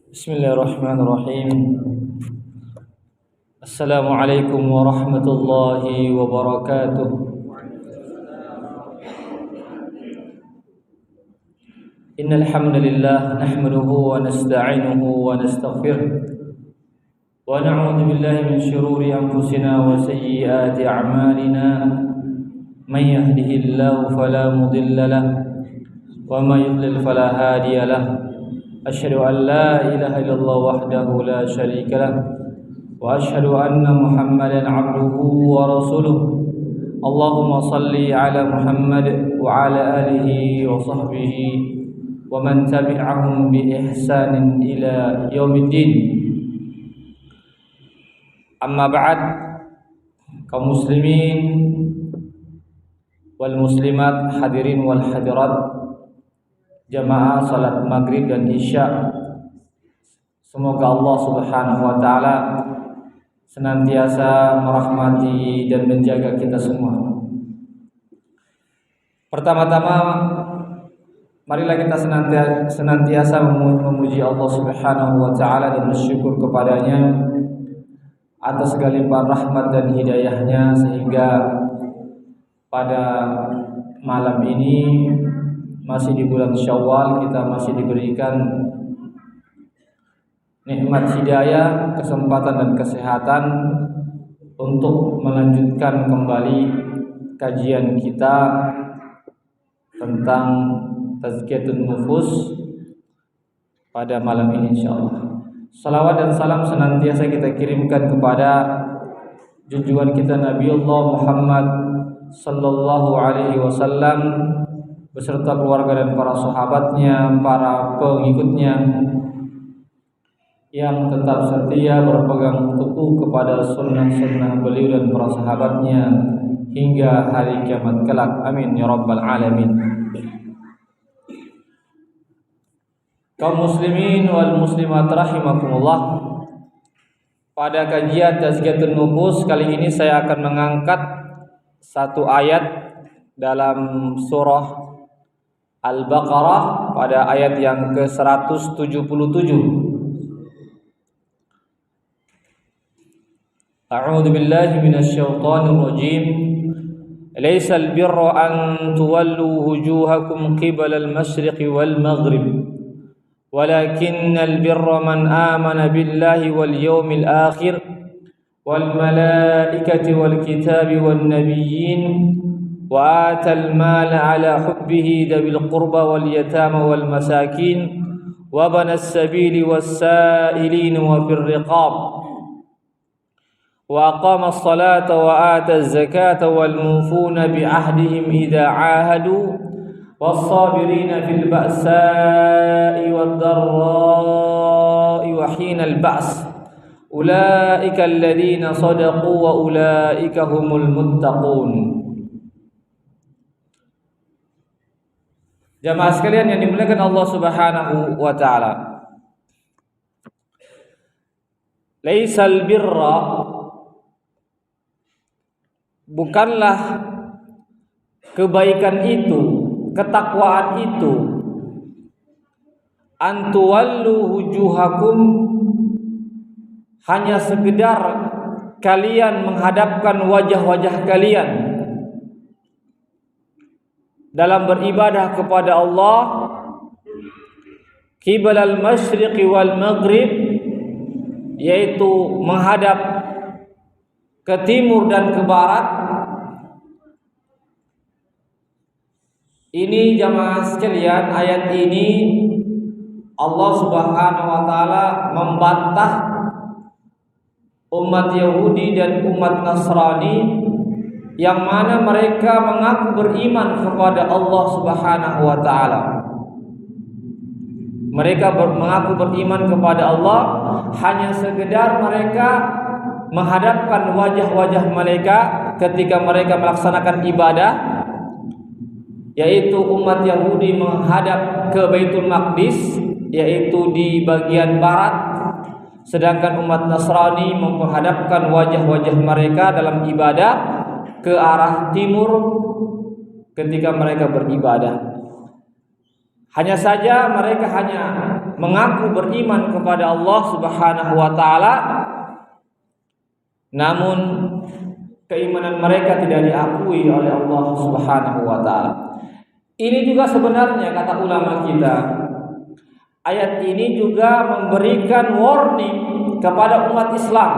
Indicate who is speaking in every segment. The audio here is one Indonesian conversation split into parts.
Speaker 1: Bismillahirrahmanirrahim. Assalamualaikum warahmatullahi wabarakatuh. Innal hamdalillah nahmaduhu wa nasta'inuhu wa nastaghfiruh wa na'udzu billahi min shururi anfusina wa sayyiati a'malina. Man yahdihillahu fala mudilla lahu wa man yudlil fala hadiya lahu. Asyhadu an la ilaha illallah wahdahu la syarika lah wa asyhadu anna Muhammadan 'abduhu wa rasuluh. Allahumma shalli ala Muhammad wa ala alihi wa sahbihi wa man tabi'ahum bi ihsanin ila yaumiddin. Amma ba'd, kaum muslimin wal muslimat, hadirin wal hadirat, jamaah salat maghrib dan isya, semoga Allah subhanahu wa ta'ala senantiasa merahmati dan menjaga kita semua. Pertama-tama, marilah kita senantiasa memuji Allah subhanahu wa ta'ala dan bersyukur kepadanya atas segala limpahan rahmat dan hidayahnya, sehingga pada malam ini masih di bulan Syawal kita masih diberikan nikmat hidayah, kesempatan dan kesehatan untuk melanjutkan kembali kajian kita tentang tazkiyatun nufus pada malam ini insyaallah. Salawat dan salam senantiasa kita kirimkan kepada junjungan kita Nabiullah Muhammad sallallahu alaihi wasallam beserta keluarga dan para sahabatnya, para pengikutnya yang tetap setia berpegang teguh kepada sunnah-sunnah beliau dan para sahabatnya hingga hari kiamat kelak. Amin ya rabbal alamin. Kaum muslimin wal muslimat rahimakumullah, pada kajian tazkiyatun nufus kali ini saya akan mengangkat satu ayat dalam surah Al-Baqarah pada ayat yang ke-177. A'udzu billahi minasyaitonir rajim. Laisal birra an tuwallu wujuhakum qibala al-masyriqi wal maghrib, walakinnal birra man amana billahi wal yawmil akhir wal malaikati wal kitabi wan nabiyyin وآتى المال على حبه ذوي القربى واليتامى والمساكين وابن السبيل والسائلين وفي الرقاب وأقام الصلاة وآتى الزكاة والموفون بعهدهم إذا عاهدوا والصابرين في البأساء والضراء وحين البأس أولئك الذين صدقوا وأولئك هم المتقون. Jamaah sekalian yang dimuliakan Allah Subhanahu wa taala. Laisal birra, bukanlah kebaikan itu, ketakwaan itu, antuwallu wujuhakum, hanya sekedar kalian menghadapkan wajah-wajah kalian dalam beribadah kepada Allah qibalal masyriqi wal maghrib, yaitu menghadap ke timur dan ke barat. Ini jamaah sekalian, ayat ini Allah Subhanahu wa taala membantah umat Yahudi dan umat Nasrani yang mana mereka mengaku beriman kepada Allah Subhanahu wa taala. Mereka mengaku beriman kepada Allah, hanya sekedar mereka menghadapkan wajah-wajah mereka ketika mereka melaksanakan ibadah, yaitu umat Yahudi menghadap ke Baitul Maqdis, yaitu di bagian barat, sedangkan umat Nasrani memperhadapkan wajah-wajah mereka dalam ibadah ke arah timur ketika mereka beribadah. Hanya saja mereka hanya mengaku beriman kepada Allah Subhanahu wa taala, namun keimanan mereka tidak diakui oleh Allah Subhanahu wa taala. Ini juga sebenarnya kata ulama kita, ayat ini juga memberikan warning kepada umat Islam.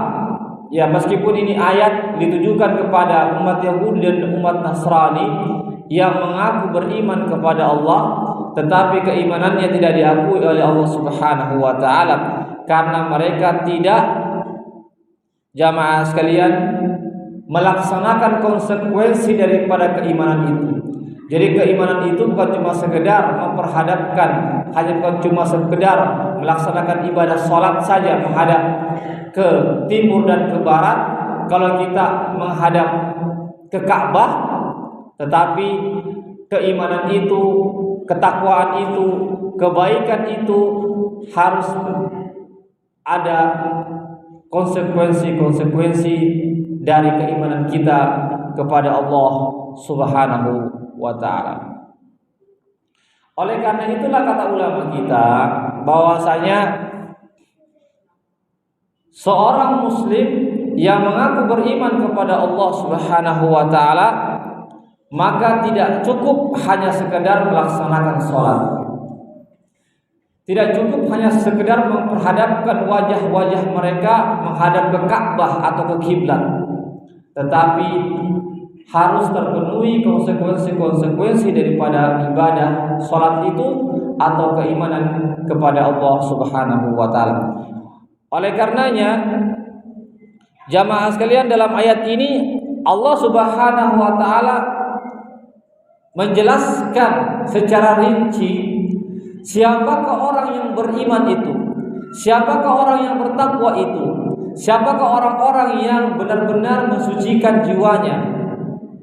Speaker 1: Ya, meskipun ini ayat ditujukan kepada umat Yahudi dan umat Nasrani yang mengaku beriman kepada Allah, tetapi keimanannya tidak diakui oleh Allah Subhanahu wa taala karena mereka tidak, jamaah sekalian, melaksanakan konsekuensi daripada keimanan itu. Jadi keimanan itu bukan cuma sekedar memperhadapkan, hanya bukan cuma sekedar melaksanakan ibadah sholat saja menghadap ke timur dan ke barat kalau kita menghadap ke Ka'bah, tetapi keimanan itu, ketakwaan itu, kebaikan itu harus ada konsekuensi-konsekuensi dari keimanan kita kepada Allah Subhanahu wa ta'ala. Oleh karena itulah kata ulama kita bahwasanya seorang muslim yang mengaku beriman kepada Allah Subhanahu wa ta'ala, maka tidak cukup hanya sekedar melaksanakan sholat, tidak cukup hanya sekedar memperhadapkan wajah-wajah mereka menghadap ke Ka'bah atau ke kiblat, tetapi harus terpenuhi konsekuensi-konsekuensi daripada ibadah sholat itu atau keimanan kepada Allah Subhanahu wa ta'ala. Oleh karenanya, jamaah sekalian, dalam ayat ini Allah Subhanahu wa ta'ala menjelaskan secara rinci siapakah orang yang beriman itu, siapakah orang yang bertakwa itu, siapakah orang-orang yang benar-benar mensucikan jiwanya,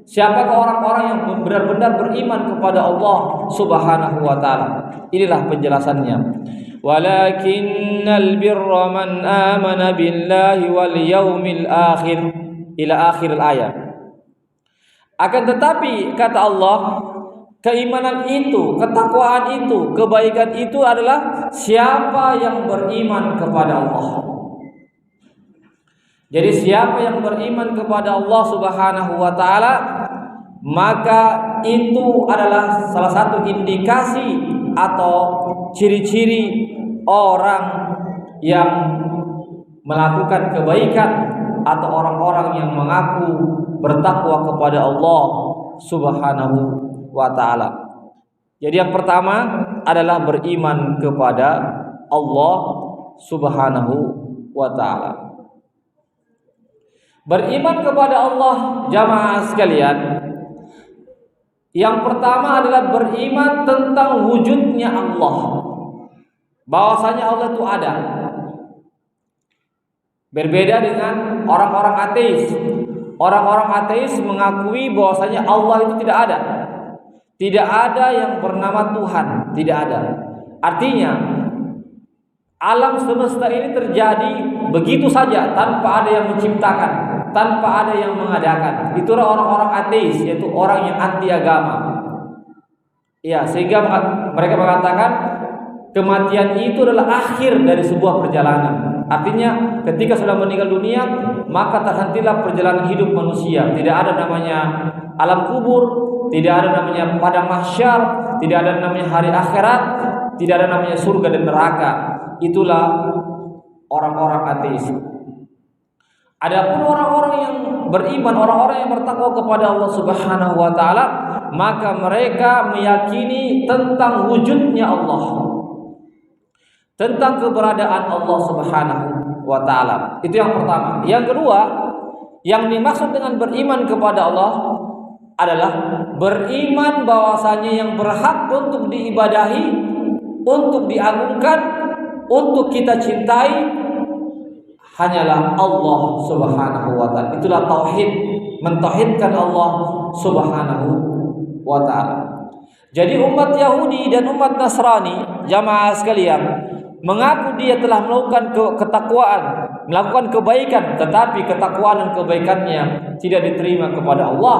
Speaker 1: siapakah orang-orang yang benar-benar beriman kepada Allah Subhanahu wa ta'ala. Inilah penjelasannya. Walakinnal birra man amana billahi wal yaumil akhir, ila akhir ayat. Akan tetapi kata Allah, keimanan itu, ketakwaan itu, kebaikan itu adalah siapa yang beriman kepada Allah. Jadi siapa yang beriman kepada Allah Subhanahu wa ta'ala, maka itu adalah salah satu indikasi atau ciri-ciri orang yang melakukan kebaikan atau orang-orang yang mengaku bertakwa kepada Allah Subhanahu wa ta'ala. Jadi yang pertama adalah beriman kepada Allah Subhanahu wa ta'ala. Beriman kepada Allah, jamaah sekalian, yang pertama adalah beriman tentang wujudnya Allah, bahwasanya Allah itu ada. Berbeda dengan orang-orang ateis. Orang-orang ateis mengakui bahwasanya Allah itu tidak ada. Tidak ada yang bernama Tuhan, tidak ada. Artinya alam semesta ini terjadi begitu saja tanpa ada yang menciptakan, tanpa ada yang mengadakan. Itulah orang-orang ateis, yaitu orang yang anti agama. Ya, sehingga mereka mengatakan kematian itu adalah akhir dari sebuah perjalanan. Artinya ketika sudah meninggal dunia, maka terhentilah perjalanan hidup manusia. Tidak ada namanya alam kubur, tidak ada namanya padang mahsyar, tidak ada namanya hari akhirat, tidak ada namanya surga dan neraka. Itulah orang-orang ateis. Adapun orang-orang yang beriman, orang-orang yang bertakwa kepada Allah Subhanahu wa ta'ala, maka mereka meyakini tentang wujudnya Allah, tentang keberadaan Allah Subhanahu wa ta'ala. Itu yang pertama. Yang kedua, yang dimaksud dengan beriman kepada Allah adalah beriman bahwasanya yang berhak untuk diibadahi, untuk diagungkan, untuk kita cintai hanyalah Allah Subhanahu wa ta'ala. Itulah tauhid, mentauhidkan Allah Subhanahu wa ta'ala. Jadi umat Yahudi dan umat Nasrani, jamaah sekalian, mengaku dia telah melakukan ketakwaan, melakukan kebaikan, tetapi ketakwaan dan kebaikannya tidak diterima kepada Allah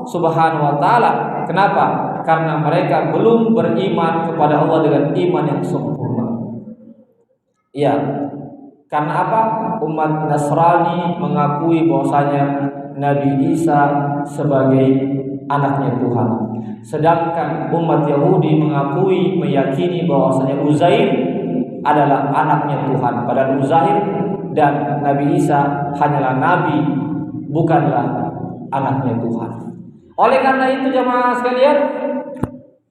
Speaker 1: Subhanahu wa ta'ala. Kenapa? karena mereka belum beriman kepada Allah dengan iman yang sempurna. Ya, karena apa? Umat Nasrani mengakui bahwasanya Nabi Isa sebagai anaknya Tuhan. Sedangkan umat Yahudi meyakini bahwasanya Uzair adalah anaknya Tuhan. Padahal Uzair dan Nabi Isa hanyalah nabi, bukanlah anaknya Tuhan. Oleh karena itu jamaah sekalian,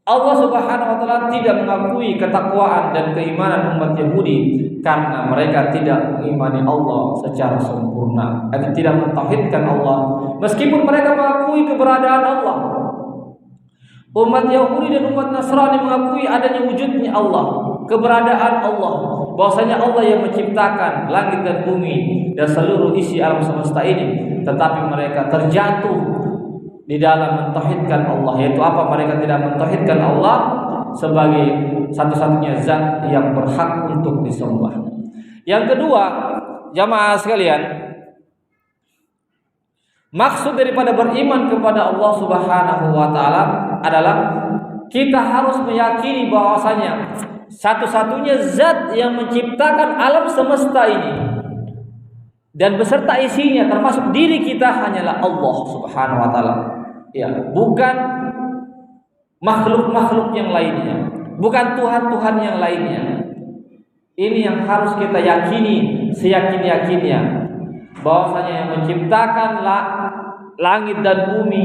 Speaker 1: Allah Subhanahu wa taala tidak mengakui ketakwaan dan keimanan umat Yahudi karena mereka tidak mengimani Allah secara sempurna, tidak mentauhidkan Allah meskipun mereka mengakui keberadaan Allah. Umat Yahudi dan umat Nasrani mengakui adanya wujudnya Allah, keberadaan Allah, bahwasanya Allah yang menciptakan langit dan bumi dan seluruh isi alam semesta ini, tetapi mereka terjatuh di dalam mentauhidkan Allah, yaitu apa? Mereka tidak mentauhidkan Allah sebagai satu-satunya zat yang berhak untuk disembah. Yang kedua, jamaah sekalian, maksud daripada beriman kepada Allah Subhanahu wa taala adalah kita harus meyakini bahwasanya satu-satunya zat yang menciptakan alam semesta ini dan beserta isinya termasuk diri kita hanyalah Allah Subhanahu wa taala. Ya, bukan makhluk-makhluk yang lainnya, bukan tuhan-tuhan yang lainnya. Ini yang harus kita yakini seyakin-yakinnya, bahwasanya yang menciptakan langit dan bumi,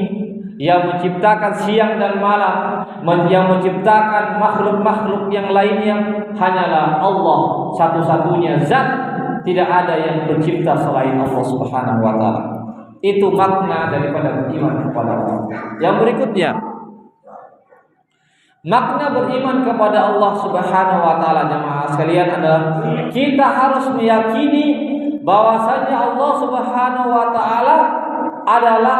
Speaker 1: yang menciptakan siang dan malam, yang menciptakan makhluk-makhluk yang lainnya hanyalah Allah satu-satunya zat. Tidak ada yang mencipta selain Allah Subhanahu wa taala. Itu makna daripada beriman kepada Allah. Yang berikutnya, makna beriman kepada Allah Subhanahu wa taala jemaah sekalian adalah kita harus meyakini bahwasanya Allah Subhanahu wa taala adalah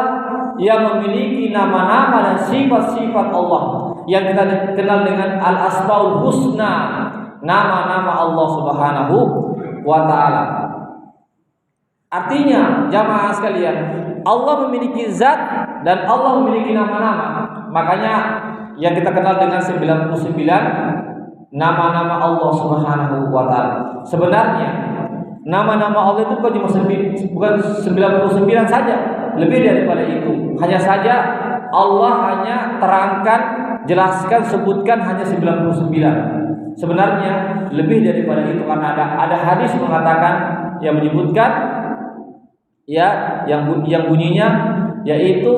Speaker 1: yang memiliki nama-nama dan sifat-sifat Allah yang kita kenal dengan Al-Asmaul Husna, nama-nama Allah Subhanahu wa ta'ala. Artinya jamaah sekalian, Allah memiliki zat dan Allah memiliki nama-nama. Makanya yang kita kenal dengan 99 nama-nama Allah Subhanahu wa ta'ala. Sebenarnya nama-nama Allah itu bukan 99 saja, lebih daripada itu. Hanya saja Allah hanya terangkan, jelaskan, sebutkan hanya 99. Sebenarnya lebih daripada itu, karena ada hadis mengatakan yang menyebutkan ya yang bunyinya yaitu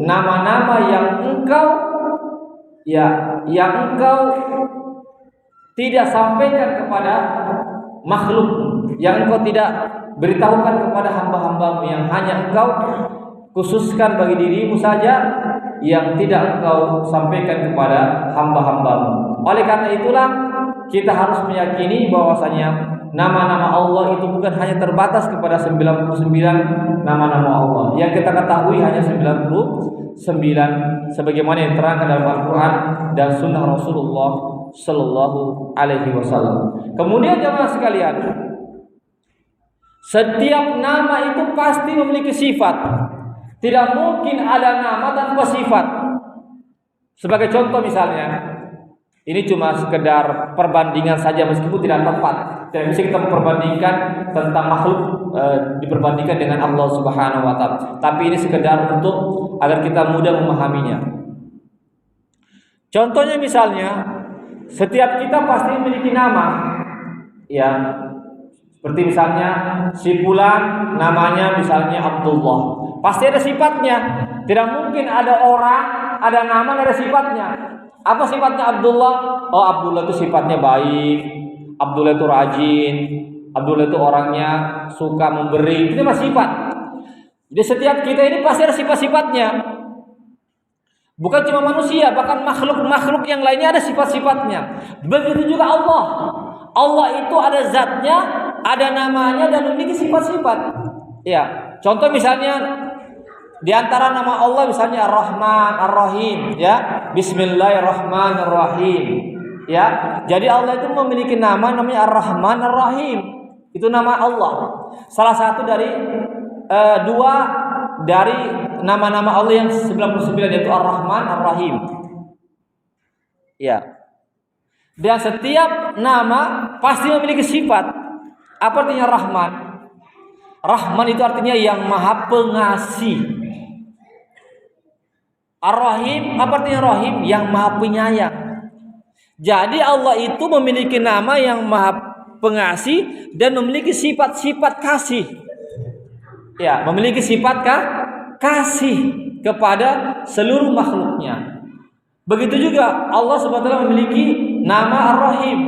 Speaker 1: nama-nama yang engkau tidak sampaikan kepada makhluk, yang engkau tidak beritahukan kepada hamba-hambamu, yang hanya engkau khususkan bagi dirimu saja, yang tidak engkau sampaikan kepada hamba-hambamu. Oleh karena itulah kita harus meyakini bahwasanya nama-nama Allah itu bukan hanya terbatas kepada 99 nama-nama Allah. Yang kita ketahui hanya 99 sebagaimana yang terangkan dalam Al-Qur'an dan sunnah Rasulullah sallallahu alaihi wasallam. Kemudian jemaah sekalian, setiap nama itu pasti memiliki sifat. Tidak mungkin ada nama tanpa sifat. Sebagai contoh misalnya, ini cuma sekedar perbandingan saja meskipun tidak tepat. Tidak bisa kita memperbandingkan tentang makhluk diperbandingkan dengan Allah Subhanahu wa taala. Tapi ini sekedar untuk agar kita mudah memahaminya. Contohnya misalnya, setiap kita pasti memiliki nama. Ya. Seperti misalnya si fulan namanya misalnya Abdullah. Pasti ada sifatnya. Tidak mungkin ada orang, ada nama, ada sifatnya. Apa sifatnya Abdullah? Oh, Abdullah itu sifatnya baik, Abdullah itu rajin, Abdullah itu orangnya suka memberi. Itu masih sifat. Jadi setiap kita ini pasti ada sifat-sifatnya. Bukan cuma manusia, bahkan makhluk-makhluk yang lainnya ada sifat-sifatnya. Begitu juga Allah. Allah itu ada zatnya, ada namanya, dan memiliki sifat-sifat. Ya, contoh misalnya di antara nama Allah misalnya Ar-Rahman, Ar-Rahim, ya. Bismillahirrahmanirrahim. Ya. Jadi Allah itu memiliki nama namanya Ar-Rahman, Ar-Rahim. Itu nama Allah. Salah satu dari dua dari nama-nama Allah yang 99 yaitu Ar-Rahman, Ar-Rahim. Ya. Dan setiap nama pasti memiliki sifat. Apa artinya Rahman? Rahman itu artinya yang Maha Pengasih. Ar-Rahim, apa artinya Rahim? Yang Maha Penyayang. Jadi Allah itu memiliki nama yang Maha Pengasih dan memiliki sifat-sifat kasih. Ya, memiliki sifat kasih kepada seluruh makhluknya. Begitu juga Allah SWT memiliki nama Ar-Rahim.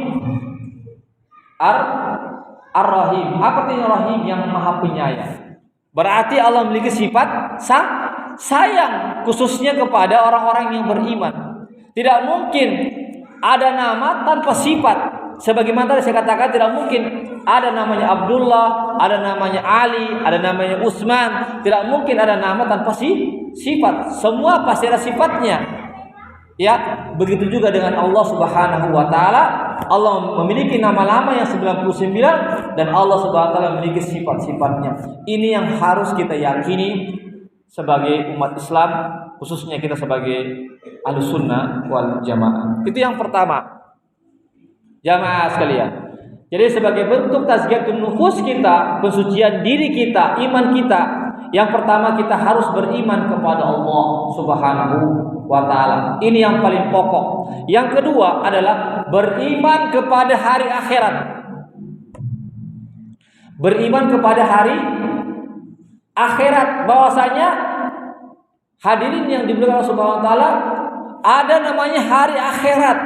Speaker 1: Ar-Rahim. Apa artinya Rahim? Yang Maha Penyayang. Berarti Allah memiliki sifat sayang khususnya kepada orang-orang yang beriman. Tidak mungkin ada nama tanpa sifat. Sebagaimana tadi saya katakan, tidak mungkin ada namanya Abdullah, ada namanya Ali, ada namanya Utsman. Tidak mungkin ada nama tanpa sifat. Semua pasti ada sifatnya. Ya, begitu juga dengan Allah Subhanahu wa taala. Allah memiliki nama-nama yang 99 dan Allah Subhanahu wa taala memiliki sifat-sifatnya. Ini yang harus kita yakini sebagai umat Islam, khususnya kita sebagai Ahlussunnah wal Jamaah. Itu yang pertama. Jamaah sekalian. Jadi sebagai bentuk tazkiyatun nufus kita, pensucian diri kita, iman kita, yang pertama kita harus beriman kepada Allah Subhanahu wa ta'ala. Ini yang paling pokok. Yang kedua adalah beriman kepada hari akhirat. Beriman kepada hari akhirat, bahwasanya hadirin yang dimuliakan Allah Subhanahu wa ta'ala, ada namanya hari akhirat.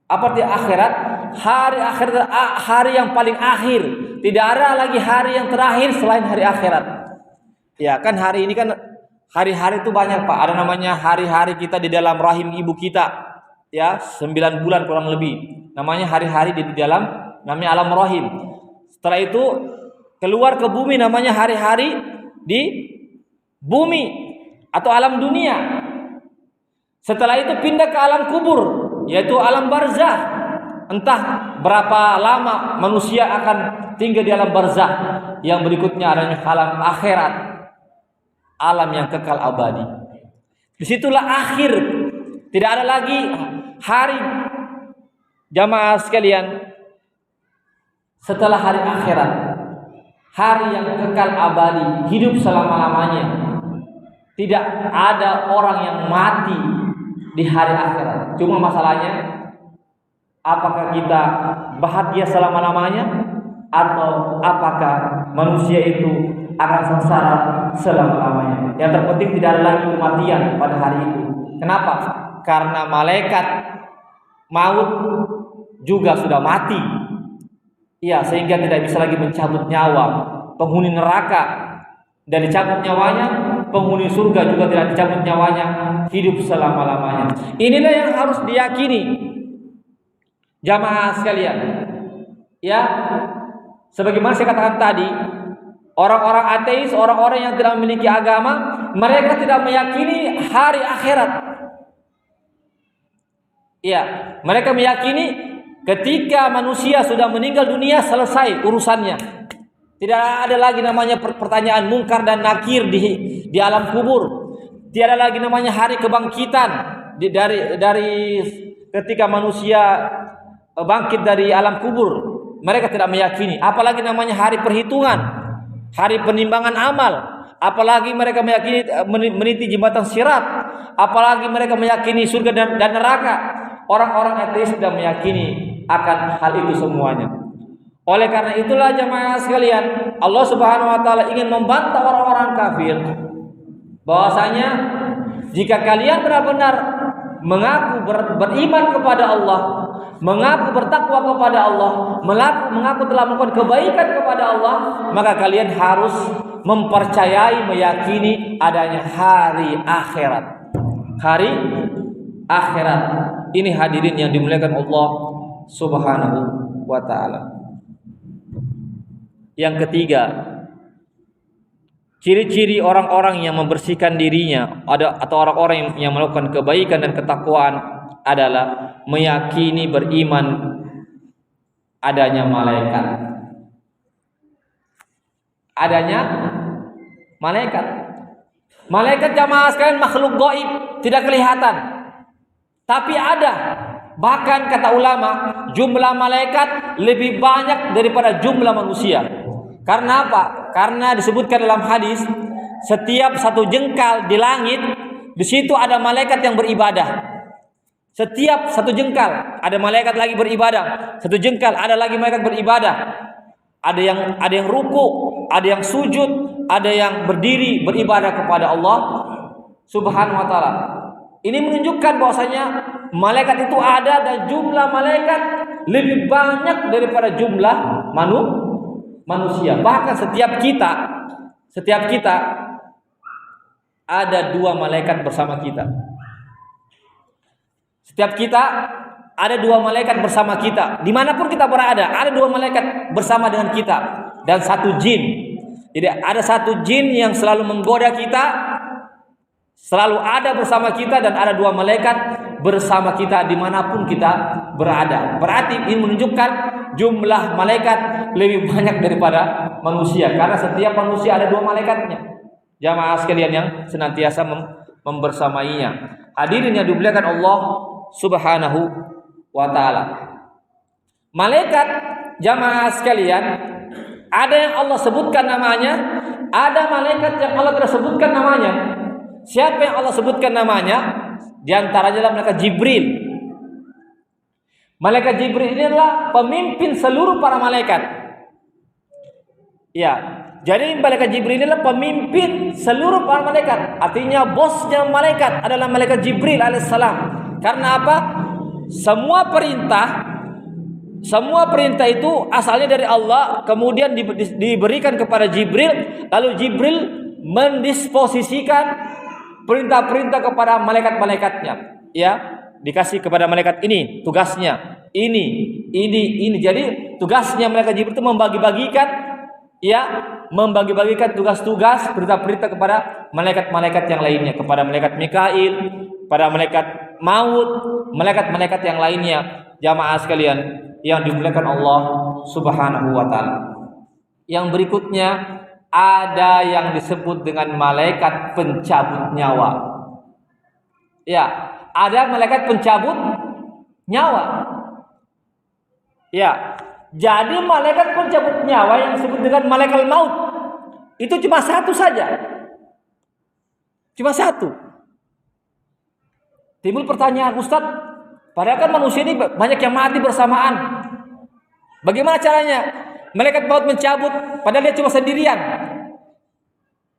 Speaker 1: Apa arti akhirat? Hari akhirat, hari yang paling akhir. Tidak ada lagi hari yang terakhir selain hari akhirat. Ya kan, hari ini kan hari-hari itu banyak Pak. Ada namanya hari-hari kita di dalam rahim ibu kita. Ya, 9 bulan kurang lebih. Namanya hari-hari di dalam, namanya alam rahim. Setelah itu keluar ke bumi, namanya hari-hari di bumi atau alam dunia. Setelah itu pindah ke alam kubur, yaitu alam barzah. Entah berapa lama manusia akan tinggal di alam barzah. Yang berikutnya adanya alam akhirat, alam yang kekal abadi. Disitulah akhir. Tidak ada lagi hari, jamaah sekalian, setelah hari akhirat, hari yang kekal abadi, hidup selama-lamanya. Tidak ada orang yang mati di hari akhirat. Cuma masalahnya, apakah kita bahagia selama-lamanya atau apakah manusia itu akan sengsara selama-lamanya. Yang terpenting tidak ada lagi kematian pada hari itu. Kenapa? Karena malaikat maut juga sudah mati. Ya, sehingga tidak bisa lagi mencabut nyawa penghuni neraka. Dan dicabut nyawanya, penghuni surga juga tidak dicabut nyawanya, hidup selama-lamanya. Inilah yang harus diyakini, jamaah sekalian. Ya, sebagaimana saya katakan tadi, orang-orang ateis, orang-orang yang tidak memiliki agama, mereka tidak meyakini hari akhirat. Ya, mereka meyakini ketika manusia sudah meninggal dunia, selesai urusannya. Tidak ada lagi namanya pertanyaan mungkar dan nakir di alam kubur. Tidak ada lagi namanya hari kebangkitan dari ketika manusia bangkit dari alam kubur. Mereka tidak meyakini. Apalagi namanya hari perhitungan, hari penimbangan amal. Apalagi mereka meyakini meniti jembatan sirat. Apalagi mereka meyakini surga dan neraka. Orang-orang ateis tidak meyakini akan hal itu semuanya. Oleh karena itulah jemaah sekalian, Allah Subhanahu wa taala ingin membantah orang-orang kafir bahwasanya jika kalian benar-benar mengaku beriman kepada Allah, mengaku bertakwa kepada Allah, mengaku telah melakukan kebaikan kepada Allah, maka kalian harus mempercayai, meyakini adanya hari akhirat. Hari akhirat. Ini hadirin yang dimuliakan Allah Subhanahu wa taala. Yang ketiga, ciri-ciri orang-orang yang membersihkan dirinya atau orang-orang yang melakukan kebaikan dan ketakwaan adalah meyakini, beriman adanya malaikat. Adanya malaikat. Malaikat jamaah sekalian makhluk gaib, tidak kelihatan. Tapi ada. Bahkan kata ulama, jumlah malaikat lebih banyak daripada jumlah manusia. Karena apa? Karena disebutkan dalam hadis, setiap satu jengkal di langit, di situ ada malaikat yang beribadah. Setiap satu jengkal ada malaikat lagi beribadah. Satu jengkal ada lagi malaikat beribadah. Ada yang ruku, ada yang sujud, ada yang berdiri beribadah kepada Allah Subhanahu wa taala. Ini menunjukkan bahwasanya malaikat itu ada dan jumlah malaikat lebih banyak daripada jumlah manusia. Bahkan setiap kita ada 2 malaikat bersama kita. Setiap kita ada 2 malaikat bersama kita. Dimanapun kita berada, ada 2 malaikat bersama dengan kita. Dan 1 jin. Jadi ada 1 jin yang selalu menggoda kita, selalu ada bersama kita, dan ada 2 malaikat bersama kita dimanapun kita berada. Berarti ini menunjukkan jumlah malaikat lebih banyak daripada manusia. Karena setiap manusia ada 2 malaikatnya. Jamaah sekalian yang senantiasa membersamainya. Hadirin yang dimuliakan Allah Subhanahu wa ta'ala. Malaikat, jamaah sekalian, ada yang Allah sebutkan namanya, ada malaikat yang Allah tidak sebutkan namanya. Siapa yang Allah sebutkan namanya? Di antaranya adalah malaikat Jibril. Malaikat Jibril ini adalah pemimpin seluruh para malaikat. Ya, jadi malaikat Jibril ini adalah pemimpin seluruh para malaikat. Artinya bosnya malaikat adalah malaikat Jibril alaihissalam. Karena apa? Semua perintah itu asalnya dari Allah, kemudian diberikan kepada Jibril, lalu Jibril mendisposisikan perintah-perintah kepada malaikat-malaikatnya. Ya, dikasih kepada malaikat ini tugasnya, ini. Jadi tugasnya malaikat Jibril itu membagi-bagikan tugas-tugas, perintah-perintah kepada malaikat-malaikat yang lainnya, kepada malaikat Mikail, pada malaikat maut, malaikat-malaikat yang lainnya. Jamaah sekalian yang dimuliakan Allah Subhanahu wa taala. Yang berikutnya ada yang disebut dengan malaikat pencabut nyawa. Ya, ada malaikat pencabut nyawa. Ya, jadi malaikat pencabut nyawa yang disebut dengan malaikat maut itu cuma 1 saja. Cuma 1. Timbul pertanyaan, Ustaz, padahal kan manusia ini banyak yang mati bersamaan. Bagaimana caranya? Malaikat maut mencabut, padahal dia cuma sendirian.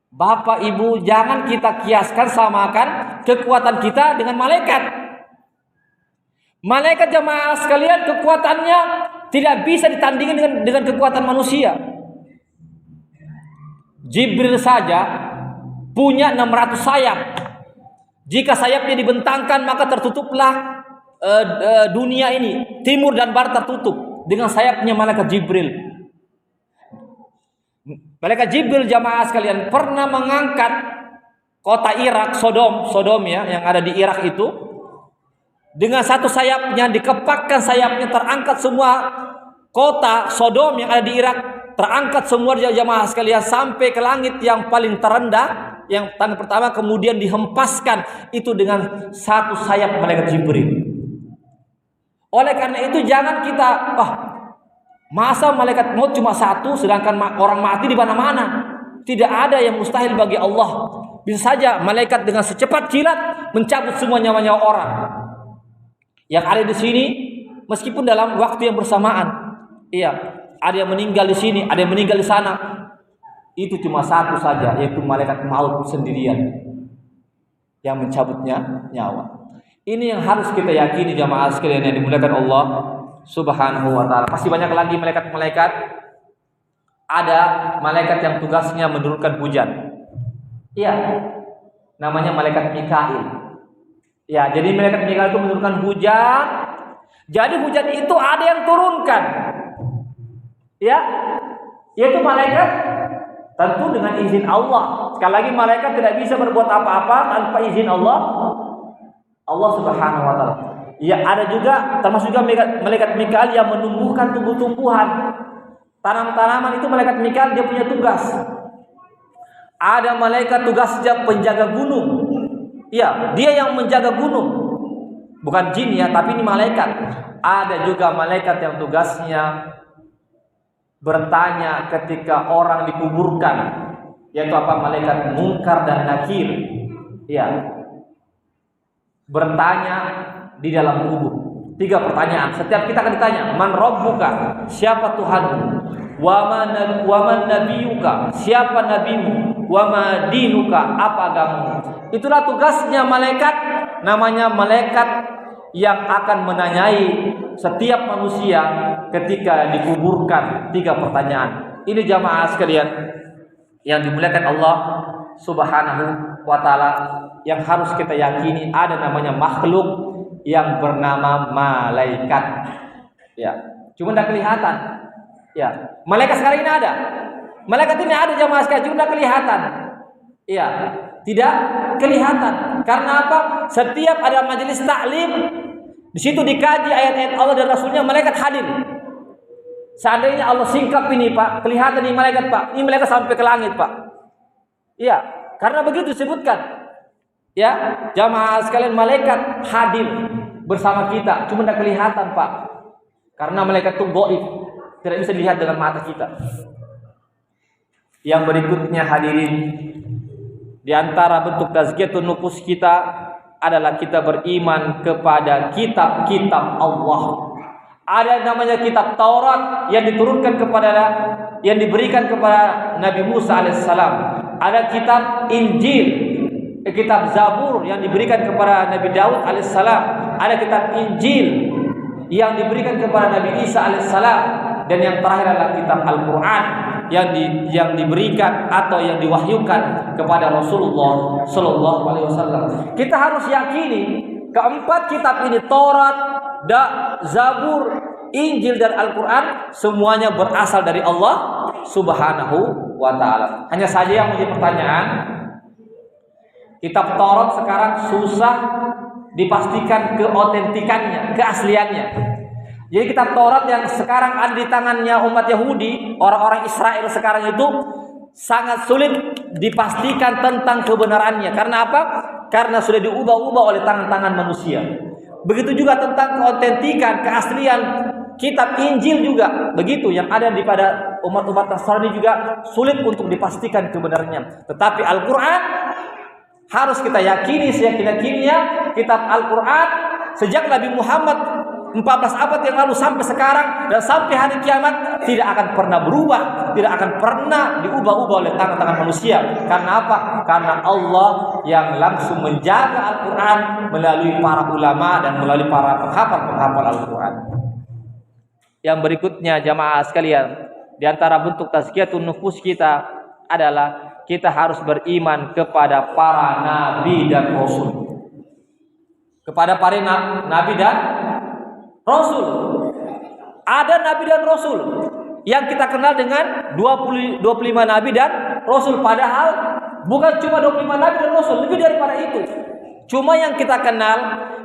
Speaker 1: Bapak Ibu, jangan kita kiaskan, samakan kekuatan kita dengan malaikat. Malaikat jamaah sekalian, kekuatannya tidak bisa ditandingkan dengan kekuatan manusia. Jibril saja punya 600 sayap. Jika sayapnya dibentangkan, maka tertutuplah dunia ini. Timur dan barat tertutup dengan sayapnya malaikat Jibril. Malaikat Jibril jamaah sekalian pernah mengangkat kota Irak, Sodom ya, yang ada di Irak itu. Dengan 1 sayapnya, dikepakkan sayapnya, terangkat semua kota Sodom yang ada di Irak, terangkat semua jamaah sekalian sampai ke langit yang paling terendah. Yang tanda pertama, kemudian dihempaskan itu dengan 1 sayap malaikat Jibril. Oleh karena itu jangan kita, masa malaikat maut cuma 1 sedangkan orang mati di mana-mana. Tidak ada yang mustahil bagi Allah. Bisa saja malaikat dengan secepat kilat mencabut semua nyawa-nyawa orang yang ada di sini, meskipun dalam waktu yang bersamaan. Iya, ada yang meninggal di sini, ada yang meninggal di sana. Itu cuma 1 saja, yaitu malaikat maut sendirian yang mencabutnya nyawa. Ini yang harus kita yakini jamaah sekalian yang dimuliakan Allah Subhanahu wa taala. Masih banyak lagi malaikat-malaikat. Ada malaikat yang tugasnya menurunkan hujan. Iya, namanya malaikat Mikail. Ya, jadi malaikat Mikail itu menurunkan hujan. Jadi hujan itu ada yang turunkan. Ya, yaitu malaikat. Tentu dengan izin Allah. Sekali lagi, malaikat tidak bisa berbuat apa-apa tanpa izin Allah Subhanahu wa taala. Ya, ada juga termasuk juga malaikat Mikail yang menumbuhkan tumbuh-tumbuhan. Tanam-tanaman itu malaikat Mikail dia punya tugas. Ada malaikat tugasnya penjaga gunung. Iya, dia yang menjaga gunung.
Speaker 2: Bukan jin ya, tapi ini malaikat. Ada juga malaikat yang tugasnya bertanya ketika orang dikuburkan, yaitu apa? Malaikat Munkar dan Nakir. Ya. Bertanya di dalam kubur. 3 pertanyaan. Setiap kita akan ditanya, man rabbuka? Siapa Tuhanmu? Wa man nabiyuka? Siapa nabimu? Wa ma dinuka? Apa agamamu? Itulah tugasnya malaikat, namanya malaikat yang akan menanyai setiap manusia ketika dikuburkan. 3 pertanyaan. Ini jamaah sekalian yang dimuliakan Allah Subhanahu wa taala, yang harus kita yakini ada namanya makhluk yang bernama malaikat. Ya, cuma tidak kelihatan. Ya, malaikat sekarang ini ada. Malaikat ini ada jamaah sekalian, cuma tidak kelihatan. Ya, tidak kelihatan. Karena apa? Setiap ada majelis taklim, di situ dikaji ayat-ayat Allah dan Rasulnya, malaikat hadir. Seandainya Allah singkap ini Pak, kelihatan ini malaikat Pak, ini malaikat sampai ke langit Pak. Iya, karena begitu disebutkan. Ya, jamaah sekalian, malaikat hadir bersama kita, cuma tidak kelihatan Pak. Karena malaikat itu gaib, tidak bisa dilihat dengan mata kita. Yang berikutnya hadirin, di antara bentuk tazkiyatun nufus kita adalah kita beriman kepada kitab-kitab Allah. Ada namanya kitab Taurat yang diturunkan yang diberikan kepada Nabi Musa alaihissalam. Ada kitab Injil, kitab Zabur yang diberikan kepada Nabi Daud alaihissalam. Ada kitab Injil yang diberikan kepada Nabi Isa alaihissalam. Dan yang terakhir adalah kitab Al-Quran yang diberikan atau yang diwahyukan kepada Rasulullah Sallallahu Alaihi Wasallam. Kita harus yakini keempat kitab ini, Taurat, Zabur, Injil dan Al-Quran, semuanya berasal dari Allah Subhanahu wa taala. Hanya saja yang menjadi pertanyaan, kitab Taurat sekarang susah dipastikan keotentikannya, keasliannya. Jadi kitab Taurat yang sekarang ada di tangannya umat Yahudi, orang-orang Israel sekarang itu sangat sulit dipastikan tentang kebenarannya. Karena apa? Karena sudah diubah-ubah oleh tangan-tangan manusia. Begitu juga tentang keotentikan, keaslian kitab Injil juga begitu, yang ada di pada umat-umat Nasrani juga sulit untuk dipastikan kebenarannya. Tetapi Al-Quran harus kita yakini seyakin-yakinnya. Kitab Al-Quran sejak Nabi Muhammad 14 abad yang lalu sampai sekarang dan sampai hari kiamat tidak akan pernah berubah, tidak akan pernah diubah-ubah oleh tangan-tangan manusia. Karena apa? Karena Allah yang langsung menjaga Al-Quran melalui para ulama dan melalui para penghafal Al-Quran. Yang berikutnya jamaah sekalian, di antara bentuk tazkiyatun nufus kita adalah kita harus beriman kepada para nabi dan rasul. Kepada para nabi dan rasul. Ada nabi dan rasul yang kita kenal dengan 25 nabi dan rasul, padahal bukan cuma 25 nabi dan rasul, lebih daripada itu. Cuma yang kita kenal,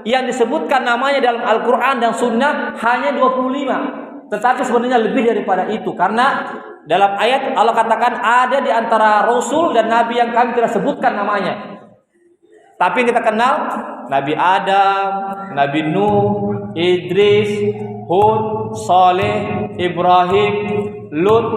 Speaker 2: yang disebutkan namanya dalam Al-Quran dan Sunnah hanya 25. Tetapi sebenarnya lebih daripada itu, karena dalam ayat Allah katakan ada di antara rasul dan nabi yang kami tidak sebutkan namanya. Tapi yang kita kenal Nabi Adam, Nabi Nuh, Idris, Hud, Saleh, Ibrahim, Lut,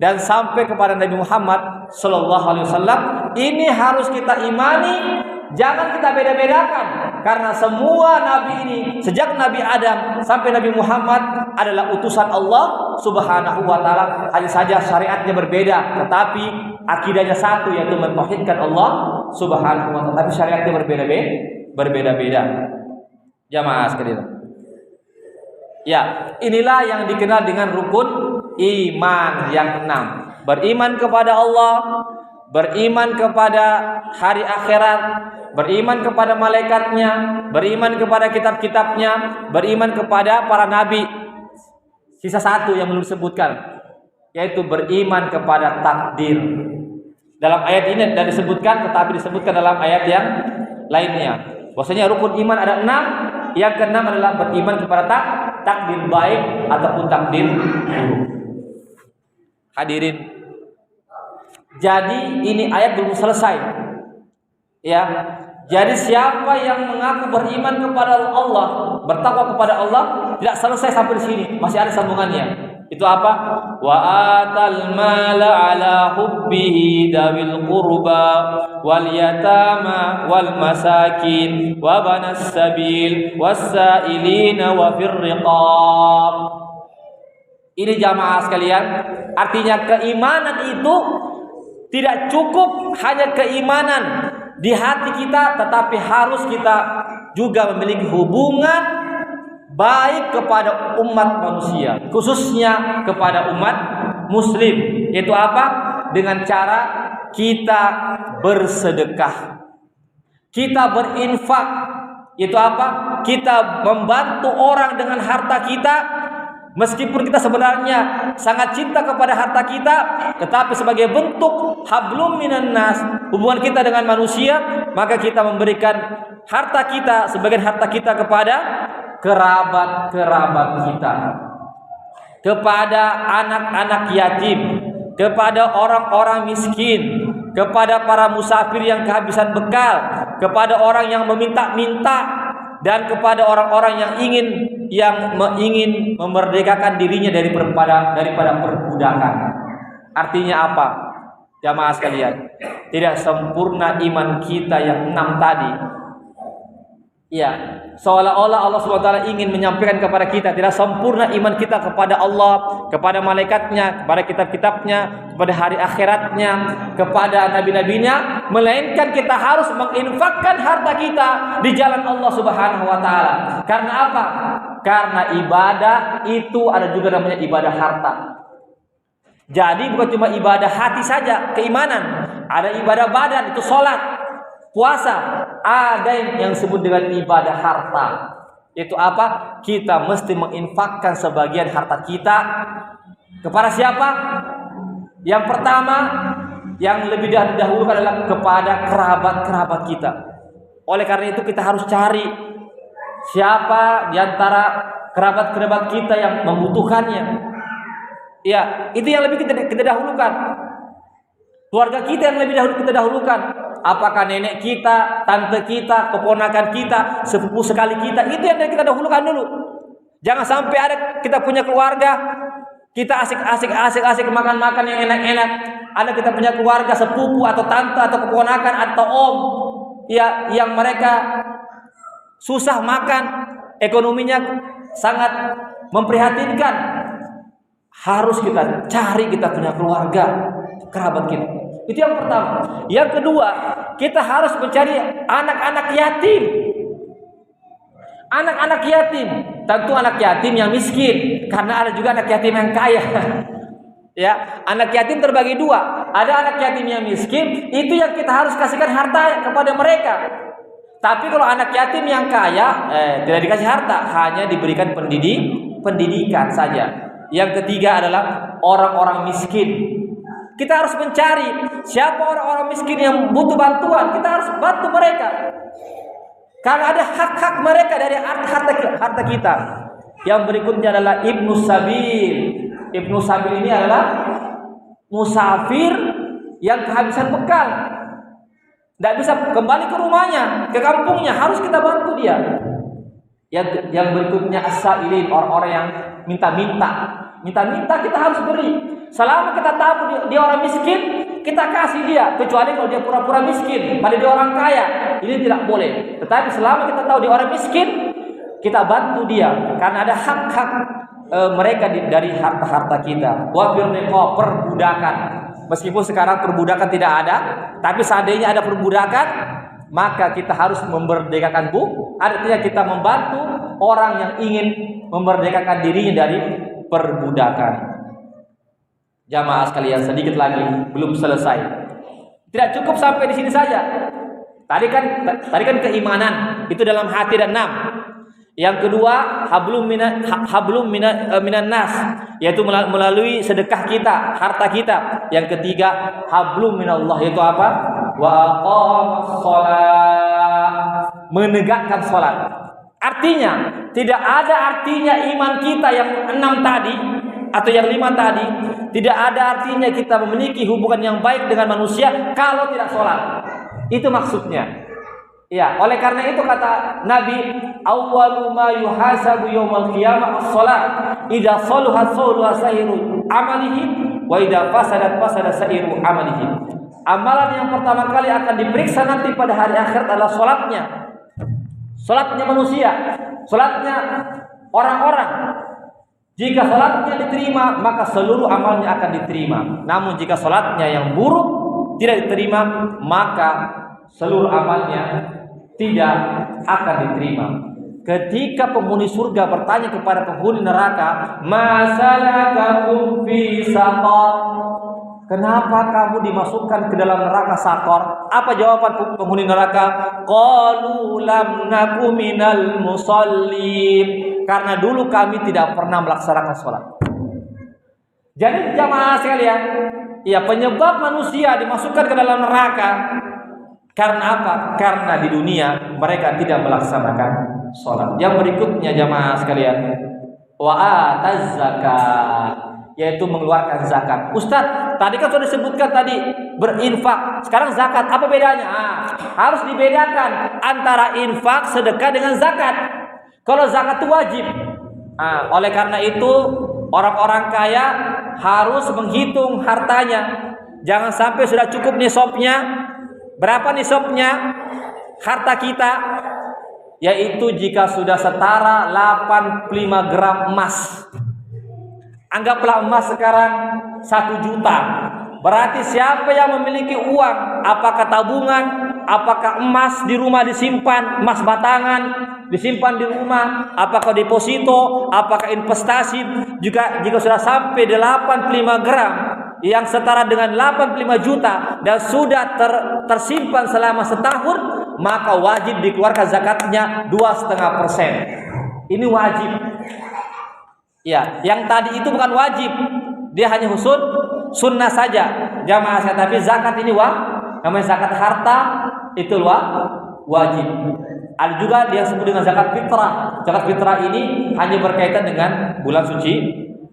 Speaker 2: dan sampai kepada Nabi Muhammad Sallallahu Alaihi Wasallam. Ini harus kita imani, jangan kita beda-bedakan, karena semua nabi ini sejak Nabi Adam sampai Nabi Muhammad adalah utusan Allah Subhanahu wa taala. Hanya saja syariatnya berbeda, tetapi akidahnya satu, yaitu mentauhidkan Allah Subhanahu wa taala. Tapi syariatnya berbeda-beda. Jamaah sekalian. Ya, inilah yang dikenal dengan rukun iman yang 6. Beriman kepada Allah, beriman kepada hari akhirat, beriman kepada malaikatnya, beriman kepada kitab-kitabnya, beriman kepada para nabi. Sisa satu yang belum disebutkan, yaitu beriman kepada takdir. Dalam ayat ini tidak disebutkan, tetapi disebutkan dalam ayat yang lainnya. Bahwasanya rukun iman ada 6. Yang keenam adalah beriman kepada takdir baik ataupun takdir buruk. Hadirin, jadi ini ayat belum selesai. Ya, Jadi siapa yang mengaku beriman kepada Allah, bertakwa kepada Allah, tidak selesai sampai di sini, masih ada sambungannya. Itu apa? Wa atal mala ala hubbihi dawil qurba wal yatama wal masakin wa banas sabil wasailina wa fir riqab. Ini jamaah sekalian, artinya keimanan itu tidak cukup hanya keimanan di hati kita, tetapi harus kita juga memiliki hubungan baik kepada umat manusia, khususnya kepada umat muslim. Yaitu apa? Dengan cara kita bersedekah, kita berinfak. Yaitu apa? Kita membantu orang dengan harta kita, meskipun kita sebenarnya sangat cinta kepada harta kita, tetapi sebagai bentuk hablum minan nas, hubungan kita dengan manusia, maka kita memberikan harta kita, sebagian harta kita kepada kerabat-kerabat kita, kepada anak-anak yatim, kepada orang-orang miskin, kepada para musafir yang kehabisan bekal, kepada orang yang meminta-minta, dan kepada orang-orang yang ingin memerdekakan dirinya daripada perbudakan. Artinya apa? Jamaah sekalian, tidak sempurna iman kita yang 6 tadi. Ya, seolah-olah Allah SWT ingin menyampaikan kepada kita tidak sempurna iman kita kepada Allah, kepada malaikatnya, kepada kitab-kitabnya, kepada hari akhiratnya, kepada nabi-nabinya, melainkan kita harus menginfakkan harta kita di jalan Allah Subhanahu wa taala. Karena apa? Karena ibadah itu ada juga namanya ibadah harta. Jadi bukan cuma ibadah hati saja, keimanan, ada ibadah badan, itu sholat, puasa, ada yang disebut dengan ibadah harta. Itu apa? Kita mesti menginfakkan sebagian harta kita kepada siapa? Yang pertama, yang lebih dahulu adalah kepada kerabat-kerabat kita. Oleh karena itu kita harus cari siapa di antara kerabat-kerabat kita yang membutuhkannya. Ya, itu yang lebih kita dahulukan. Keluarga kita yang lebih dahulu kita dahulukan. Apakah nenek kita, tante kita, keponakan kita, sepupu sekali kita, itu yang kita dahulukan dulu. Jangan sampai ada kita punya keluarga, kita asik makan-makan yang enak-enak. Ada kita punya keluarga, sepupu atau tante atau keponakan atau om, ya, yang mereka susah makan, ekonominya sangat memprihatinkan. Harus kita cari kita punya keluarga, kerabat kita. Itu yang pertama. Yang kedua, kita harus mencari anak-anak yatim. Anak-anak yatim, tentu anak yatim yang miskin, karena ada juga anak yatim yang kaya. Ya, anak yatim terbagi dua. Ada anak yatim yang miskin, itu yang kita harus kasihkan harta kepada mereka. Tapi kalau anak yatim yang kaya, tidak dikasih harta, hanya diberikan pendidikan saja. Yang ketiga adalah orang-orang miskin. Kita harus mencari siapa orang-orang miskin yang butuh bantuan. Kita harus bantu mereka, karena ada hak-hak mereka dari harta kita. Yang berikutnya adalah Ibnu Sabil. Ibnu Sabil ini adalah musafir yang kehabisan bekal, tidak bisa kembali ke rumahnya, ke kampungnya, harus kita bantu dia. Yang berikutnya as-sailin, orang-orang yang minta kita harus beri. Selama kita tahu dia orang miskin, kita kasih dia, kecuali kalau dia pura-pura miskin, pada dia orang kaya, ini tidak boleh. Tetapi selama kita tahu dia orang miskin, kita bantu dia, karena ada hak-hak mereka dari harta-harta kita. Wa fil riqab, perbudakan. Meskipun sekarang perbudakan tidak ada, tapi seandainya ada perbudakan, maka kita harus memerdekakan artinya kita membantu orang yang ingin memerdekakan dirinya dari perbudakan. Jamaah sekalian, sedikit lagi, belum selesai. Tidak cukup sampai di sini saja. Tadi kan keimanan itu dalam hati dan 6. Yang kedua, hablum minan nas, yaitu melalui sedekah kita, harta kita. Yang ketiga, hablum minallah, yaitu apa? Wa aqamas shalah, menegakkan salat. Artinya, tidak ada artinya iman kita yang 6 tadi atau yang 5 tadi, tidak ada artinya kita memiliki hubungan yang baik dengan manusia kalau tidak sholat. Itu maksudnya. Ya, oleh karena itu kata Nabi, awwalu ma yuhasabu yaumal qiyamah as-shalah. Idza salahat salaha sa'iru amalihi wa idza fasadat fasada sa'iru amalihi. Amalan yang pertama kali akan diperiksa nanti pada hari akhir adalah salatnya. Salatnya manusia, salatnya orang-orang. Jika salatnya diterima, maka seluruh amalnya akan diterima. Namun jika salatnya yang buruk tidak diterima, maka seluruh amalnya tidak akan diterima. Ketika penghuni surga bertanya kepada penghuni neraka, "Masalakakum fi saqar?" Kenapa kamu dimasukkan ke dalam neraka Sakor? Apa jawaban penghuni neraka? Qalu lam naku minal musallin. Karena dulu kami tidak pernah melaksanakan sholat. Jadi jamaah sekalian, ya penyebab manusia dimasukkan ke dalam neraka karena apa? Karena di dunia mereka tidak melaksanakan sholat. Yang berikutnya jamaah sekalian, wa ataz zakat, yaitu mengeluarkan zakat. Ustaz, tadi kan sudah disebutkan tadi berinfak. Sekarang zakat, apa bedanya? Harus dibedakan antara infak, sedekah dengan zakat. Kalau zakat itu wajib. Oleh karena itu orang-orang kaya harus menghitung hartanya. Jangan sampai sudah cukup nisabnya. Berapa nisabnya harta kita? Yaitu jika sudah setara 85 gram emas. Anggaplah emas sekarang 1 juta. Berarti siapa yang memiliki uang? Apakah tabungan? Apakah emas di rumah disimpan? Emas batangan disimpan di rumah? Apakah deposito? Apakah investasi? Jika sudah sampai 85 gram yang setara dengan 85 juta dan sudah tersimpan selama setahun, maka wajib dikeluarkan zakatnya 2,5%. Ini wajib. Ya, yang tadi itu bukan wajib, dia hanya sunnah saja. Jamaah saya, tapi zakat ini namanya zakat harta itu wajib. Ada juga dia sebut dengan zakat fitrah. Zakat fitrah ini hanya berkaitan dengan bulan suci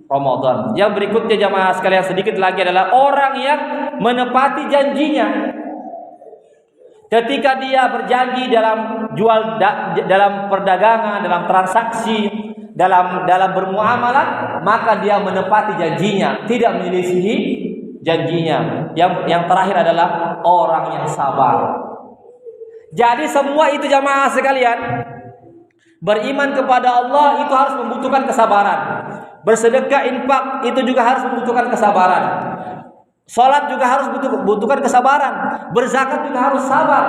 Speaker 2: Ramadan. Yang berikutnya jamaah sekalian sedikit lagi adalah orang yang menepati janjinya. Ketika dia berjanji dalam dalam perdagangan, dalam transaksi, dalam bermuamalah, maka dia menepati janjinya, tidak menyelisihi janjinya. Yang terakhir adalah orang yang sabar. Jadi semua itu jamaah sekalian, beriman kepada Allah itu harus membutuhkan kesabaran. Bersedekah, infak itu juga harus membutuhkan kesabaran. Salat juga harus membutuhkan kesabaran. Berzakat juga harus sabar.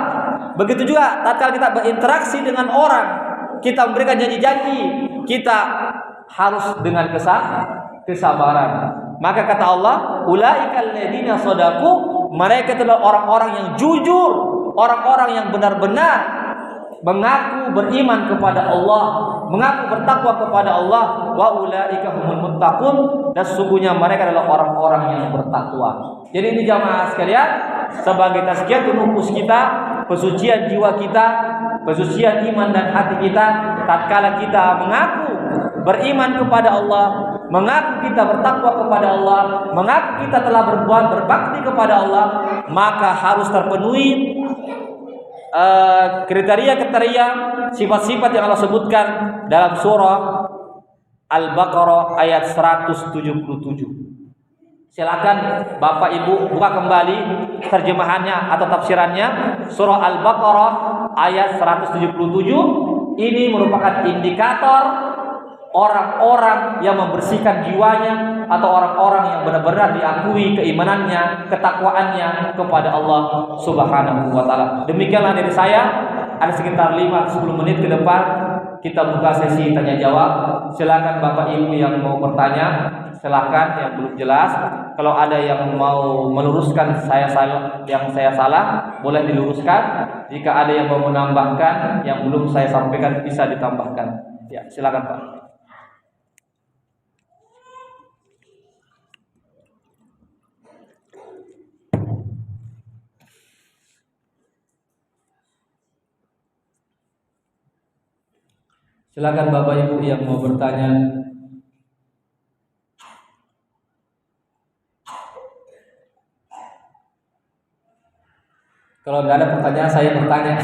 Speaker 2: Begitu juga tatkala kita berinteraksi dengan orang, kita memberikan janji-janji, kita harus dengan kesabaran. Maka kata Allah, ulaikal ladzina shadaqu, mereka adalah orang-orang yang jujur, orang-orang yang benar-benar mengaku beriman kepada Allah, mengaku bertakwa kepada Allah. Wa ulaika humul muttaqun, dan sesungguhnya mereka adalah orang-orang yang bertakwa. Jadi ini jamaah sekalian, sebagai tazkiyatun nufus kita, pesucian jiwa kita, pesucian iman dan hati kita, tatkala kita mengaku beriman kepada Allah, mengaku kita bertakwa kepada Allah, mengaku kita telah berbuat berbakti kepada Allah, maka harus terpenuhi kriteria-kriteria, sifat-sifat yang Allah sebutkan dalam surah Al-Baqarah ayat 177. Silakan Bapak Ibu buka kembali terjemahannya atau tafsirannya, surah Al-Baqarah ayat 177. Ini merupakan indikator orang-orang yang membersihkan jiwanya, atau orang-orang yang benar-benar diakui keimanannya, ketakwaannya kepada Allah Subhanahu wa taala. Demikianlah dari saya, ada sekitar 5-10 menit ke depan kita buka sesi tanya jawab. Silakan Bapak Ibu yang mau bertanya, silakan. Yang belum jelas, kalau ada yang mau meluruskan yang saya salah, boleh diluruskan. Jika ada yang mau menambahkan yang belum saya sampaikan, bisa ditambahkan. Ya, silakan Pak. Silakan Bapak Ibu yang mau bertanya. Kalau tidak ada pertanyaan saya bertanya.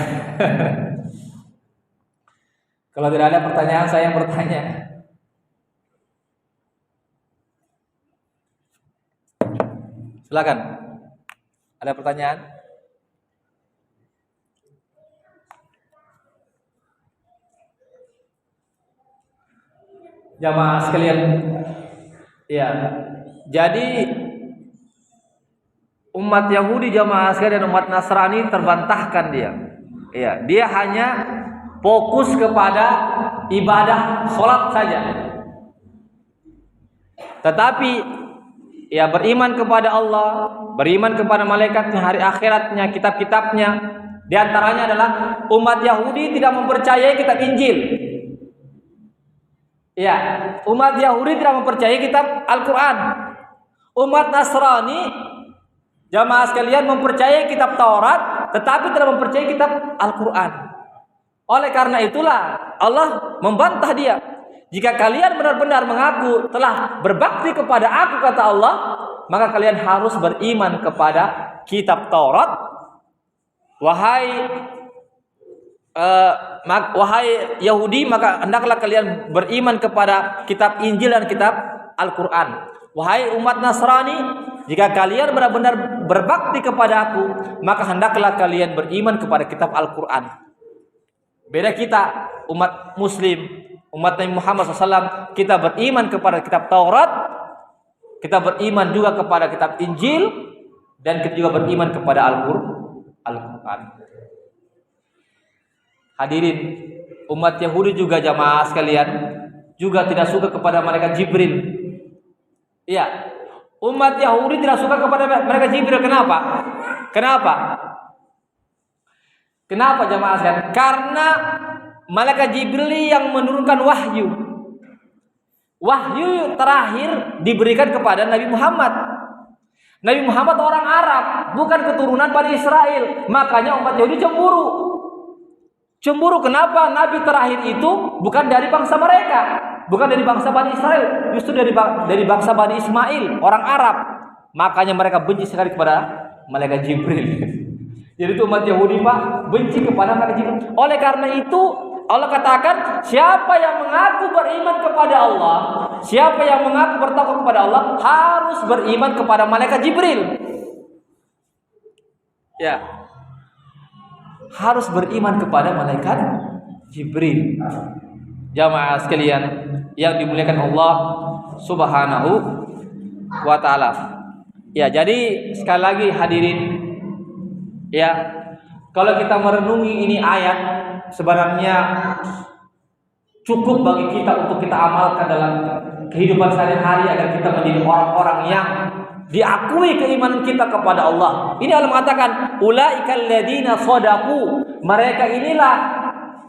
Speaker 2: Kalau tidak ada pertanyaan saya yang bertanya. Silakan. Ada pertanyaan? Jamaah sekalian, ya. Jadi umat Yahudi jamaah sekalian dan umat Nasrani terbantahkan dia. Ya, dia hanya fokus kepada ibadah sholat saja. Tetapi ya beriman kepada Allah, beriman kepada malaikatnya, hari akhiratnya, kitab-kitabnya. Di antaranya adalah umat Yahudi tidak mempercayai kitab Injil. Ya, umat Yahudi tidak mempercayai kitab Al-Quran. Umat Nasrani jamaah sekalian mempercayai kitab Taurat, tetapi tidak mempercayai kitab Al-Quran. Oleh karena itulah Allah membantah dia. Jika kalian benar-benar mengaku telah berbakti kepada aku, kata Allah, maka kalian harus beriman kepada kitab Taurat. Wahai Yahudi, maka hendaklah kalian beriman kepada kitab Injil dan kitab Al-Quran. Wahai umat Nasrani, jika kalian benar-benar berbakti kepada aku, maka hendaklah kalian beriman kepada kitab Al-Quran. Beda kita, umat Muslim, umat Nabi Muhammad SAW, kita beriman kepada kitab Taurat, kita beriman juga kepada kitab Injil, dan kita juga beriman kepada Al-Quran. Hadirin, umat Yahudi juga jamaah sekalian juga tidak suka kepada malaikat Jibril. Iya, umat Yahudi tidak suka kepada malaikat Jibril. Kenapa jamaah sekalian? Karena malaikat Jibril yang menurunkan wahyu. Wahyu terakhir diberikan kepada Nabi Muhammad. Nabi Muhammad orang Arab, bukan keturunan Bani Israel. Makanya umat Yahudi cemburu kenapa Nabi terakhir itu bukan dari bangsa mereka, bukan dari bangsa Bani Israel, justru dari bangsa Bani Ismail, orang Arab. Makanya mereka benci sekali kepada malaikat Jibril. Jadi itu umat Yahudi Pak benci kepada malaikat Jibril. Oleh karena itu Allah katakan, siapa yang mengaku beriman kepada Allah, siapa yang mengaku bertakwa kepada Allah, harus beriman kepada malaikat Jibril. Ya, harus beriman kepada malaikat Jibril. Jamaah sekalian yang dimuliakan Allah Subhanahu wa taala. Ya, jadi sekali lagi hadirin, ya, kalau kita merenungi ini ayat, sebenarnya cukup bagi kita untuk kita amalkan dalam kehidupan sehari-hari agar kita menjadi orang-orang yang diakui keimanan kita kepada Allah. Ini Allah mengatakan, ulaikal ladzina shadaqu. Mereka inilah,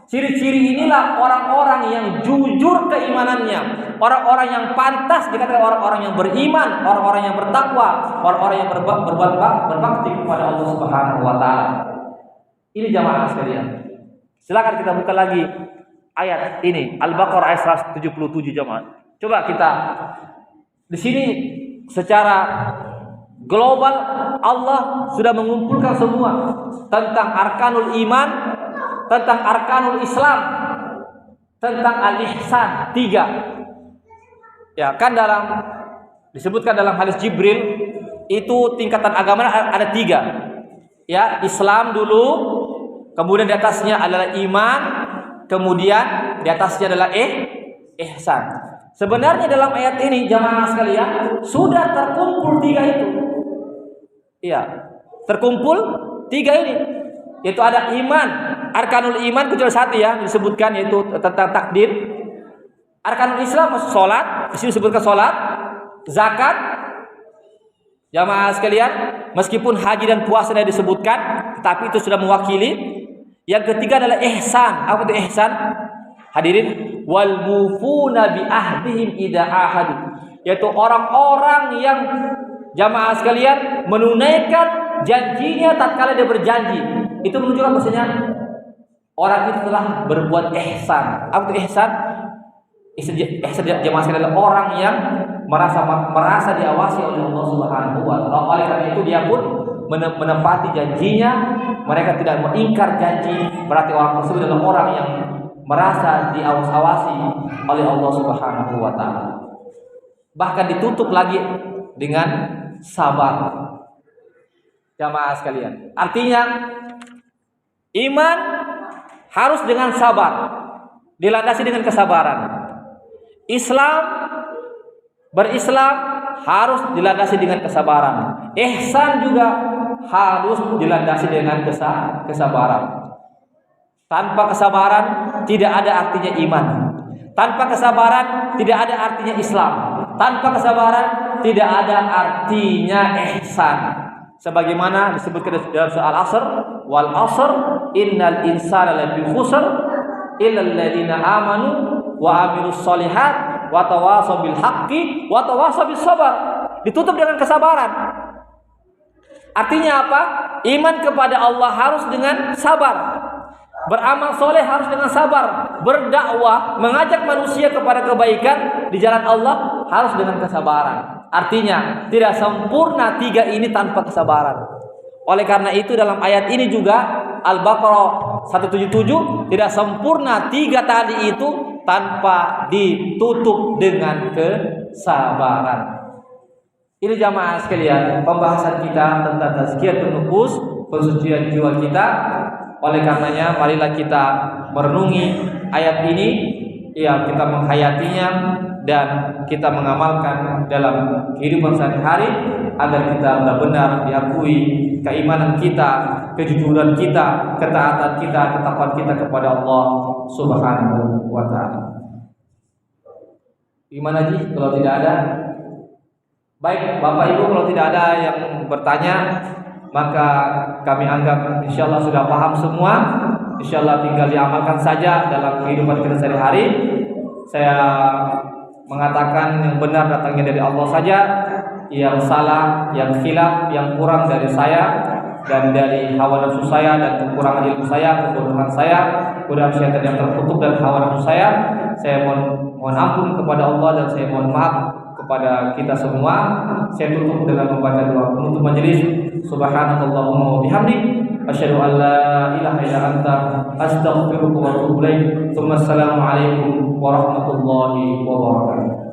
Speaker 2: ciri-ciri inilah orang-orang yang jujur keimanannya, orang-orang yang pantas dikatakan orang-orang yang beriman, orang-orang yang bertakwa, orang-orang yang berbakti kepada Allah Subhanahu wa taala. Ini jamaah sekalian. Silakan kita buka lagi ayat ini, Al-Baqarah ayat 177 jamaah. Coba kita di sini secara global Allah sudah mengumpulkan semua tentang arkanul iman, tentang arkanul Islam, tentang al-ihsan, 3. Ya, kan disebutkan dalam hadis Jibril itu tingkatan agama ada 3. Ya, Islam dulu, kemudian di atasnya adalah iman, kemudian di atasnya adalah ihsan. Sebenarnya dalam ayat ini jamaah sekalian sudah terkumpul 3 itu. Iya, terkumpul 3 ini. Yaitu ada iman, arkanul iman kecuali 1 ya disebutkan, yaitu tentang takdir. Arkanul Islam salat, di sini disebutkan salat, zakat. Jamaah sekalian, meskipun haji dan puasa tidak disebutkan, tapi itu sudah mewakili. Yang ketiga adalah ihsan. Apa itu ihsan? Hadirin, wal mufuna bi ahdihim idza ahadu, yaitu orang-orang yang jamaah sekalian menunaikan janjinya tatkala dia berjanji. Itu menunjukkan bahwasanya orang itu telah berbuat ihsan. Apa itu ihsan? Ihsan jamaah sekalian adalah orang yang merasa diawasi oleh Allah Subhanahu wa taala. Oleh karena itu dia pun menepati janjinya, mereka tidak mengingkar janji, berarti orang tersebut adalah orang yang merasa diawas-awasi oleh Allah Subhanahu wa taala. Bahkan ditutup lagi dengan sabar. Jamaah sekalian, artinya iman harus dengan sabar, dilandasi dengan kesabaran. Berislam harus dilandasi dengan kesabaran. Ihsan juga harus dilandasi dengan kesabaran. Tanpa kesabaran tidak ada artinya iman. Tanpa kesabaran tidak ada artinya Islam. Tanpa kesabaran tidak ada artinya ihsan. Sebagaimana disebutkan dalam surah Al-Asr, wal 'ashr innal insana lafi khusr illa alladziina aamanu wa 'amilus shalihat wa tawashaw bil haqqi wa tawashaw bis sabr. Ditutup dengan kesabaran. Artinya apa? Iman kepada Allah harus dengan sabar. Beramal soleh harus dengan sabar. Berdakwah, mengajak manusia kepada kebaikan di jalan Allah harus dengan kesabaran. Artinya tidak sempurna tiga ini tanpa kesabaran. Oleh karena itu dalam ayat ini juga Al-Baqarah 177, tidak sempurna tiga tadi itu tanpa ditutup dengan kesabaran. Ini jamaah sekalian, pembahasan kita tentang tazkiyatun nufus, pensucian jiwa kita. Oleh karenanya marilah kita merenungi ayat ini, ya, kita menghayatinya dan kita mengamalkan dalam kehidupan sehari-hari agar kita benar-benar diakui keimanan kita, kejujuran kita, ketaatan kita, ketakwaan kita kepada Allah Subhanahu wa taala. Gimana Ji kalau tidak ada? Baik, Bapak Ibu, kalau tidak ada yang bertanya, maka kami anggap insyaallah sudah paham semua. Insyaallah tinggal diamalkan saja dalam kehidupan kita sehari-hari. Saya mengatakan yang benar datangnya dari Allah saja, yang salah, yang khilaf, yang kurang dari saya dan dari hawa nafsu saya dan kekurangan ilmu saya, kebodohan saya, kemudian syaitan yang terkutuk dan hawa nafsu saya. Saya mohon ampun kepada Allah dan saya mohon maaf kepada kita semua. Saya tutup dengan membaca doa penutup majelis. Subhanakallahumma wa bihamdik asyhadu an la ilaha illa anta astaghfiruka wa atubu ilaik. Assalamualaikum warahmatullahi wabarakatuh.